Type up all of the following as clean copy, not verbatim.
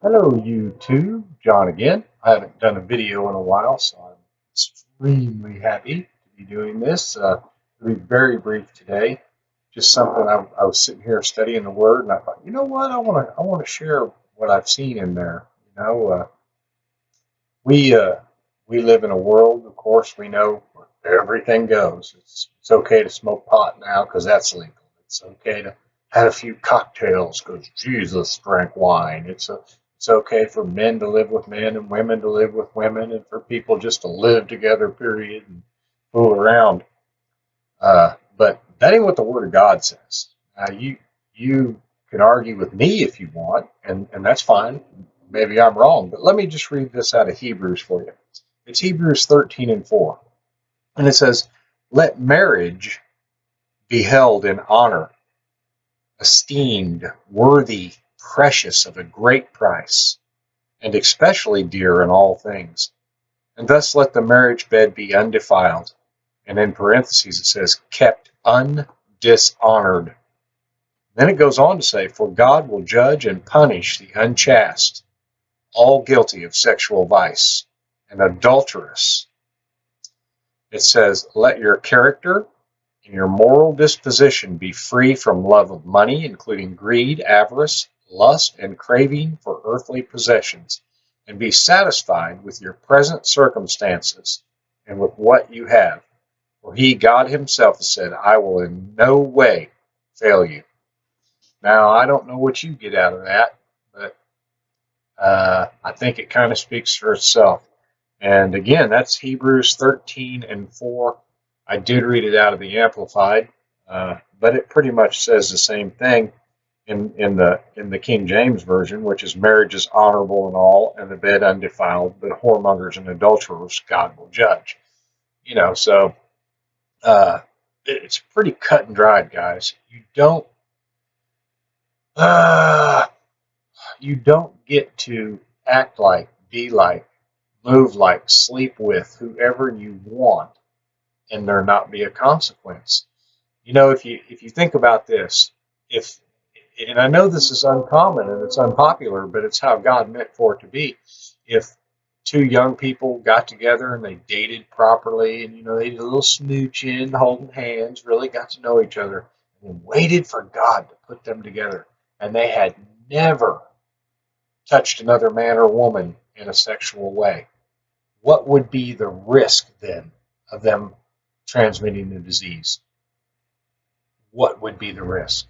Hello, YouTube. John again. I haven't done a video in a while, so I'm extremely happy to be doing this. It'll be very brief today. Just something I was sitting here studying the Word, and I thought, you know what? I want to share what I've seen in there. We we live in a world, of course, we know where everything goes. It's okay to smoke pot now because that's legal. It's okay to have a few cocktails because Jesus drank wine. It's okay for men to live with men and women to live with women and for people just to live together, period, and fool around. But that ain't what the Word of God says. You can argue with me if you want, and that's fine. Maybe I'm wrong, but let me just read this out of Hebrews for you. It's Hebrews 13 and 4. And it says, let marriage be held in honor, esteemed, worthy, precious of a great price, and especially dear in all things. And thus let the marriage bed be undefiled. And in parentheses it says, kept undishonored. Then it goes on to say, for God will judge and punish the unchaste, all guilty of sexual vice, and adulterous. It says, let your character and your moral disposition be free from love of money, including greed, avarice, lust, and craving for earthly possessions, and be satisfied with your present circumstances and with what you have. For he, God himself, has said, I will in no way fail you. Now, I don't know what you get out of that, but I think it kind of speaks for itself. And again, that's Hebrews 13 and 4. I did read it out of the Amplified, but it pretty much says the same thing in the King James Version, which is marriage is honorable and all, and the bed undefiled, but whoremongers and adulterers God will judge. So uh, it's pretty cut and dried, guys. Uh, you don't get to act like, be like, move like, sleep with whoever you want, and there not be a consequence. If you think about this, if and I know this is uncommon and it's unpopular, but it's how God meant for it to be. If two young people got together and they dated properly, and they did a little smooching, holding hands, really got to know each other, and then waited for God to put them together, and they had never touched another man or woman in a sexual way, what would be the risk then of them transmitting the disease? What would be the risk?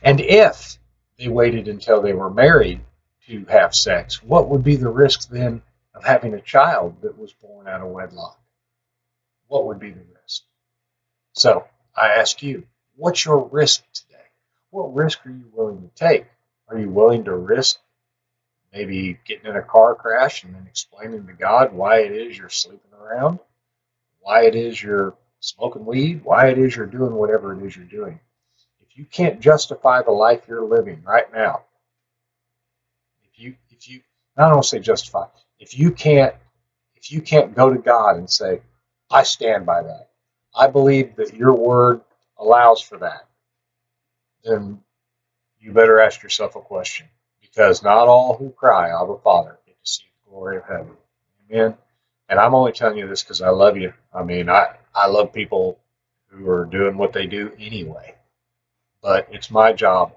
And if they waited until they were married to have sex, what would be the risk then of having a child that was born out of wedlock? What would be the risk? So I ask you, what's your risk today? What risk are you willing to take? Are you willing to risk maybe getting in a car crash and then explaining to God why it is you're sleeping around, why it is you're smoking weed, why it is you're doing whatever it is you're doing? If you can't justify the life you're living right now, if you I don't want to say justify, if you can't go to God and say, I stand by that, I believe that your word allows for that, then you better ask yourself a question, because not all who cry, Abba Father, get to see the glory of heaven. Amen. And I'm only telling you this because I love you. I mean, I love people who are doing what they do anyway. But it's my job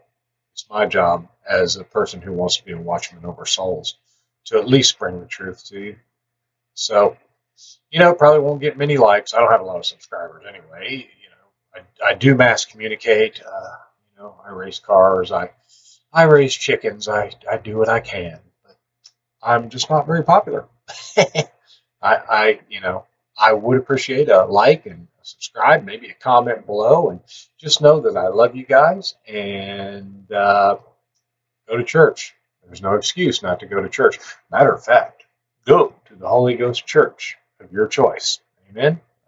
as a person who wants to be a watchman over souls to at least bring the truth to you. So, probably won't get many likes. I don't have a lot of subscribers anyway. I do mass communicate. I race cars. I raise chickens. I do what I can, but I'm just not very popular. I would appreciate a like and a subscribe, maybe a comment below, and just know that I love you guys, and go to church. There's no excuse not to go to church. Matter of fact, go to the Holy Ghost church of your choice. Amen.